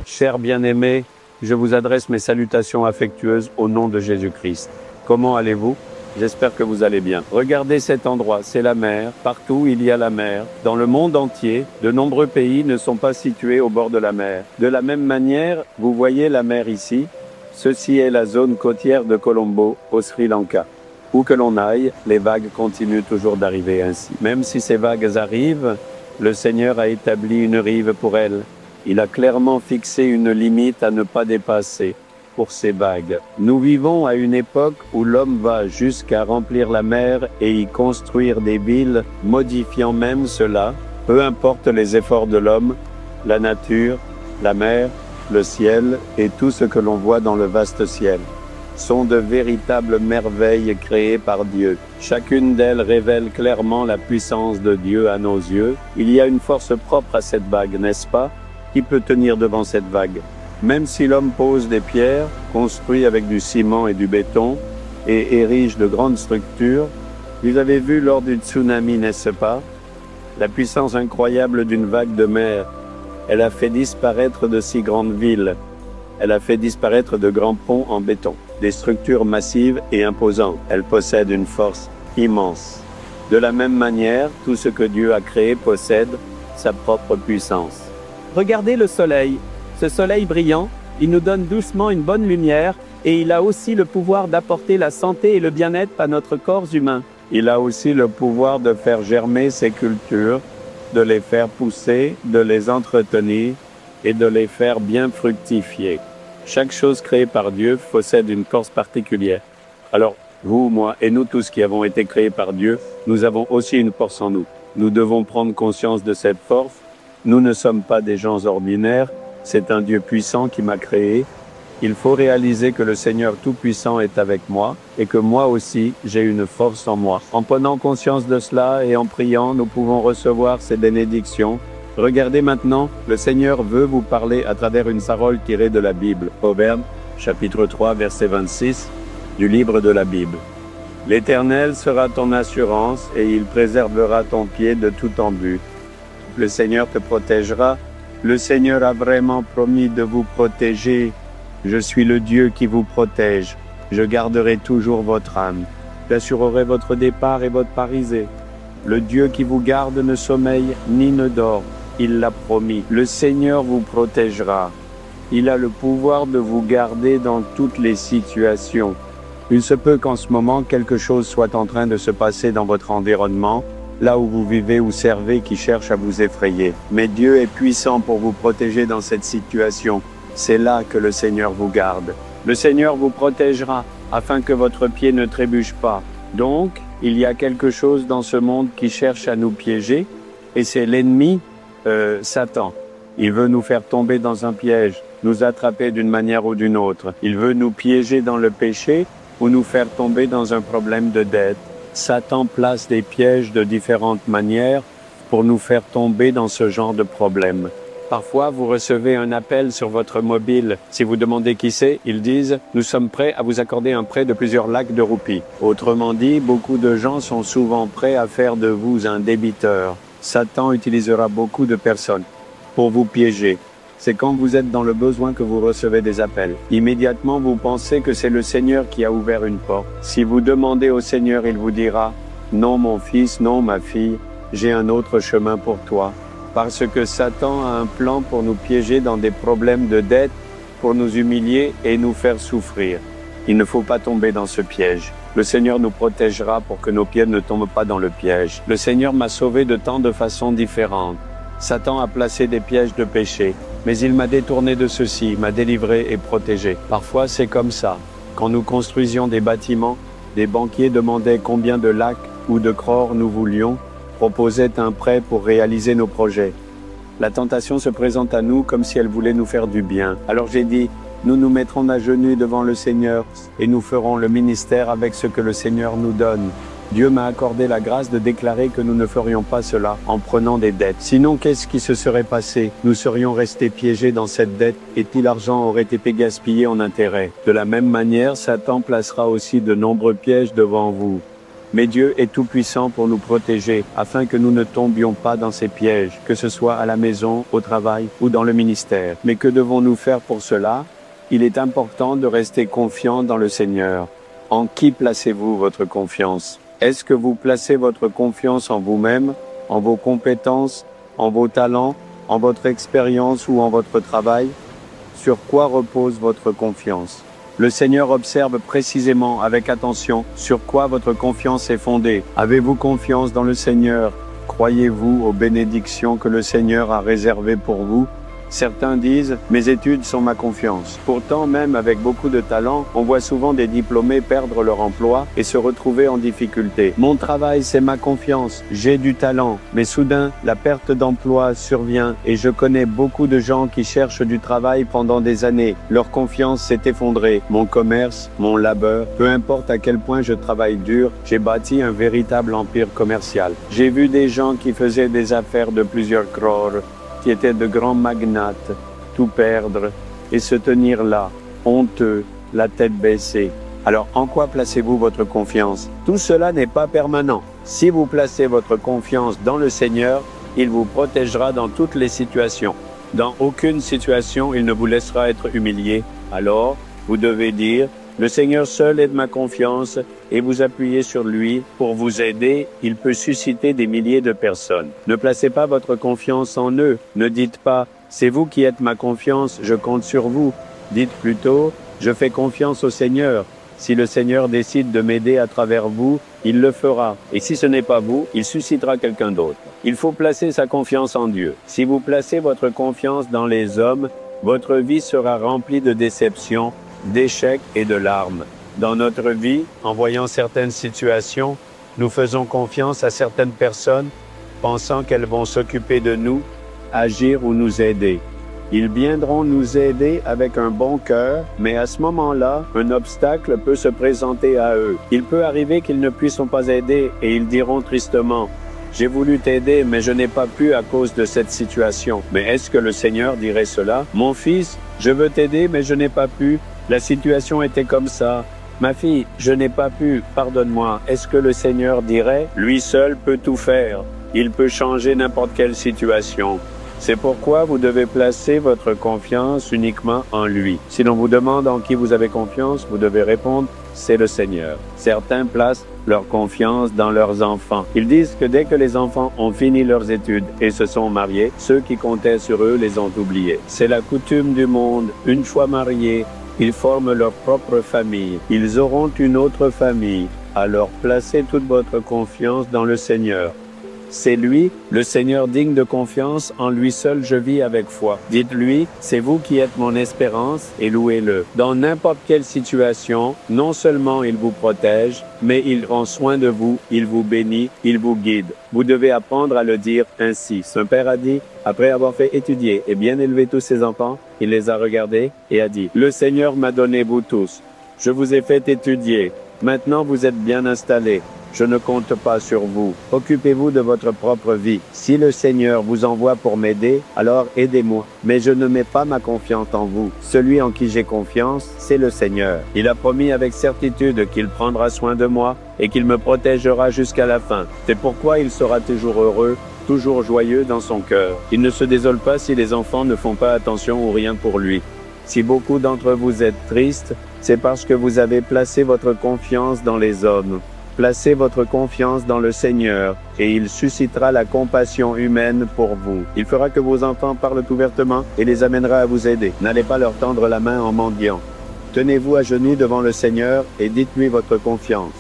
Chers bien-aimés, je vous adresse mes salutations affectueuses au nom de Jésus-Christ. Comment allez-vous? J'espère que vous allez bien. Regardez cet endroit, c'est la mer. Partout, il y a la mer. Dans le monde entier, de nombreux pays ne sont pas situés au bord de la mer. De la même manière, vous voyez la mer ici. Ceci est la zone côtière de Colombo, au Sri Lanka. Où que l'on aille, les vagues continuent toujours d'arriver ainsi. Même si ces vagues arrivent, le Seigneur a établi une rive pour elles. Il a clairement fixé une limite à ne pas dépasser pour ces vagues. Nous vivons à une époque où l'homme va jusqu'à remplir la mer et y construire des villes, modifiant même cela. Peu importe les efforts de l'homme, la nature, la mer, le ciel et tout ce que l'on voit dans le vaste ciel sont de véritables merveilles créées par Dieu. Chacune d'elles révèle clairement la puissance de Dieu à nos yeux. Il y a une force propre à cette vague, n'est-ce pas? Qui peut tenir devant cette vague? Même si l'homme pose des pierres, construit avec du ciment et du béton, et érige de grandes structures, vous avez vu lors du tsunami, n'est-ce pas? La puissance incroyable d'une vague de mer. Elle a fait disparaître de si grandes villes. Elle a fait disparaître de grands ponts en béton, des structures massives et imposantes. Elle possède une force immense. De la même manière, tout ce que Dieu a créé possède sa propre puissance. Regardez le soleil. Ce soleil brillant, il nous donne doucement une bonne lumière et il a aussi le pouvoir d'apporter la santé et le bien-être à notre corps humain. Il a aussi le pouvoir de faire germer ces cultures, de les faire pousser, de les entretenir et de les faire bien fructifier. Chaque chose créée par Dieu possède une force particulière. Alors, vous, moi et nous tous qui avons été créés par Dieu, nous avons aussi une force en nous. Nous devons prendre conscience de cette force. Nous ne sommes pas des gens ordinaires. C'est un Dieu puissant qui m'a créé. Il faut réaliser que le Seigneur Tout-Puissant est avec moi et que moi aussi, j'ai une force en moi. En prenant conscience de cela et en priant, nous pouvons recevoir ces bénédictions. Regardez maintenant, le Seigneur veut vous parler à travers une parole tirée de la Bible. Proverbes, chapitre 3, verset 26, du livre de la Bible. L'Éternel sera ton assurance et il préservera ton pied de tout embûche. Le Seigneur te protégera. Le Seigneur a vraiment promis de vous protéger. Je suis le Dieu qui vous protège. Je garderai toujours votre âme. J'assurerai votre départ et votre parisée. Le Dieu qui vous garde ne sommeille ni ne dort. Il l'a promis. Le Seigneur vous protégera. Il a le pouvoir de vous garder dans toutes les situations. Il se peut qu'en ce moment, quelque chose soit en train de se passer dans votre environnement, là où vous vivez ou servez, qui cherche à vous effrayer. Mais Dieu est puissant pour vous protéger dans cette situation. C'est là que le Seigneur vous garde. Le Seigneur vous protégera afin que votre pied ne trébuche pas. Donc, il y a quelque chose dans ce monde qui cherche à nous piéger, et c'est l'ennemi, Satan. Il veut nous faire tomber dans un piège, nous attraper d'une manière ou d'une autre. Il veut nous piéger dans le péché ou nous faire tomber dans un problème de dette. Satan place des pièges de différentes manières pour nous faire tomber dans ce genre de problème. Parfois, vous recevez un appel sur votre mobile. Si vous demandez qui c'est, ils disent « Nous sommes prêts à vous accorder un prêt de plusieurs lakhs de roupies ». Autrement dit, beaucoup de gens sont souvent prêts à faire de vous un débiteur. Satan utilisera beaucoup de personnes pour vous piéger. C'est quand vous êtes dans le besoin que vous recevez des appels. Immédiatement, vous pensez que c'est le Seigneur qui a ouvert une porte. Si vous demandez au Seigneur, il vous dira « Non, mon fils, non, ma fille, j'ai un autre chemin pour toi ». Parce que Satan a un plan pour nous piéger dans des problèmes de dette, pour nous humilier et nous faire souffrir. Il ne faut pas tomber dans ce piège. Le Seigneur nous protégera pour que nos pieds ne tombent pas dans le piège. Le Seigneur m'a sauvé de tant de façons différentes. Satan a placé des pièges de péché, mais il m'a détourné de ceci, m'a délivré et protégé. Parfois, c'est comme ça. Quand nous construisions des bâtiments, des banquiers demandaient combien de lakhs ou de crores nous voulions, proposaient un prêt pour réaliser nos projets. La tentation se présente à nous comme si elle voulait nous faire du bien. Alors j'ai dit, nous nous mettrons à genoux devant le Seigneur et nous ferons le ministère avec ce que le Seigneur nous donne. Dieu m'a accordé la grâce de déclarer que nous ne ferions pas cela en prenant des dettes. Sinon, qu'est-ce qui se serait passé? Nous serions restés piégés dans cette dette et tout l'argent aurait été gaspillé en intérêts. De la même manière, Satan placera aussi de nombreux pièges devant vous. Mais Dieu est tout-puissant pour nous protéger, afin que nous ne tombions pas dans ces pièges, que ce soit à la maison, au travail ou dans le ministère. Mais que devons-nous faire pour cela? Il est important de rester confiant dans le Seigneur. En qui placez-vous votre confiance? Est-ce que vous placez votre confiance en vous-même, en vos compétences, en vos talents, en votre expérience ou en votre travail? Sur quoi repose votre confiance? Le Seigneur observe précisément, avec attention, sur quoi votre confiance est fondée. Avez-vous confiance dans le Seigneur? Croyez-vous aux bénédictions que le Seigneur a réservées pour vous? Certains disent « mes études sont ma confiance ». Pourtant, même avec beaucoup de talent, on voit souvent des diplômés perdre leur emploi et se retrouver en difficulté. Mon travail, c'est ma confiance, j'ai du talent. Mais soudain, la perte d'emploi survient et je connais beaucoup de gens qui cherchent du travail pendant des années. Leur confiance s'est effondrée. Mon commerce, mon labeur, peu importe à quel point je travaille dur, j'ai bâti un véritable empire commercial. J'ai vu des gens qui faisaient des affaires de plusieurs crores, qui étaient de grands magnates, tout perdre et se tenir là, honteux, la tête baissée. Alors en quoi placez-vous votre confiance? Tout cela n'est pas permanent. Si vous placez votre confiance dans le Seigneur, il vous protégera dans toutes les situations. Dans aucune situation, il ne vous laissera être humilié. Alors, vous devez dire: le Seigneur seul est de ma confiance, et vous appuyez sur lui pour vous aider. Il peut susciter des milliers de personnes. Ne placez pas votre confiance en eux. Ne dites pas « c'est vous qui êtes ma confiance, je compte sur vous ». Dites plutôt « je fais confiance au Seigneur. Si le Seigneur décide de m'aider à travers vous, il le fera. Et si ce n'est pas vous, il suscitera quelqu'un d'autre. » Il faut placer sa confiance en Dieu. Si vous placez votre confiance dans les hommes, votre vie sera remplie de déceptions, d'échecs et de larmes. Dans notre vie, en voyant certaines situations, nous faisons confiance à certaines personnes, pensant qu'elles vont s'occuper de nous, agir ou nous aider. Ils viendront nous aider avec un bon cœur, mais à ce moment-là, un obstacle peut se présenter à eux. Il peut arriver qu'ils ne puissent pas aider et ils diront tristement: « J'ai voulu t'aider, mais je n'ai pas pu à cause de cette situation. » Mais est-ce que le Seigneur dirait cela? « Mon fils, je veux t'aider, mais je n'ai pas pu. La situation était comme ça. Ma fille, je n'ai pas pu, pardonne-moi. » Est-ce que le Seigneur dirait: « Lui seul peut tout faire. Il peut changer n'importe quelle situation. » C'est pourquoi vous devez placer votre confiance uniquement en lui. Si l'on vous demande en qui vous avez confiance, vous devez répondre: c'est le Seigneur. Certains placent leur confiance dans leurs enfants. Ils disent que dès que les enfants ont fini leurs études et se sont mariés, ceux qui comptaient sur eux les ont oubliés. C'est la coutume du monde. Une fois mariés, ils forment leur propre famille. Ils auront une autre famille. Alors placez toute votre confiance dans le Seigneur. C'est lui, le Seigneur digne de confiance, en lui seul je vis avec foi. Dites-lui: c'est vous qui êtes mon espérance, et louez-le. Dans n'importe quelle situation, non seulement il vous protège, mais il prend soin de vous, il vous bénit, il vous guide. Vous devez apprendre à le dire ainsi. Son père a dit, après avoir fait étudier et bien élever tous ses enfants, il les a regardés et a dit: le Seigneur m'a donné vous tous. Je vous ai fait étudier. Maintenant vous êtes bien installés. Je ne compte pas sur vous. Occupez-vous de votre propre vie. Si le Seigneur vous envoie pour m'aider, alors aidez-moi. Mais je ne mets pas ma confiance en vous. Celui en qui j'ai confiance, c'est le Seigneur. Il a promis avec certitude qu'il prendra soin de moi et qu'il me protégera jusqu'à la fin. C'est pourquoi il sera toujours heureux, toujours joyeux dans son cœur. Il ne se désole pas si les enfants ne font pas attention ou rien pour lui. Si beaucoup d'entre vous êtes tristes, c'est parce que vous avez placé votre confiance dans les hommes. Placez votre confiance dans le Seigneur et il suscitera la compassion humaine pour vous. Il fera que vos enfants parlent ouvertement et les amènera à vous aider. N'allez pas leur tendre la main en mendiant. Tenez-vous à genoux devant le Seigneur et dites-lui votre confiance.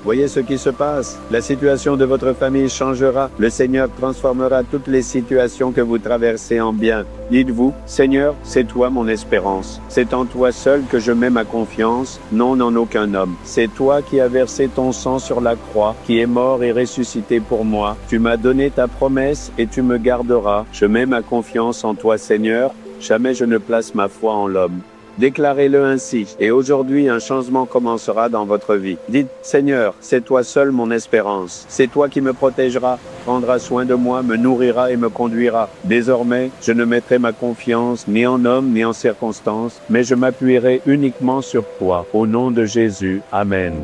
Voyez ce qui se passe. La situation de votre famille changera. Le Seigneur transformera toutes les situations que vous traversez en bien. Dites-vous: Seigneur, c'est toi mon espérance. C'est en toi seul que je mets ma confiance, non en aucun homme. C'est toi qui as versé ton sang sur la croix, qui est mort et ressuscité pour moi. Tu m'as donné ta promesse et tu me garderas. Je mets ma confiance en toi, Seigneur. Jamais je ne place ma foi en l'homme. Déclarez-le ainsi, et aujourd'hui un changement commencera dans votre vie. Dites: Seigneur, c'est toi seul mon espérance. C'est toi qui me protégeras, prendras soin de moi, me nourrira et me conduira. Désormais, je ne mettrai ma confiance ni en homme ni en circonstances, mais je m'appuierai uniquement sur toi. Au nom de Jésus, Amen.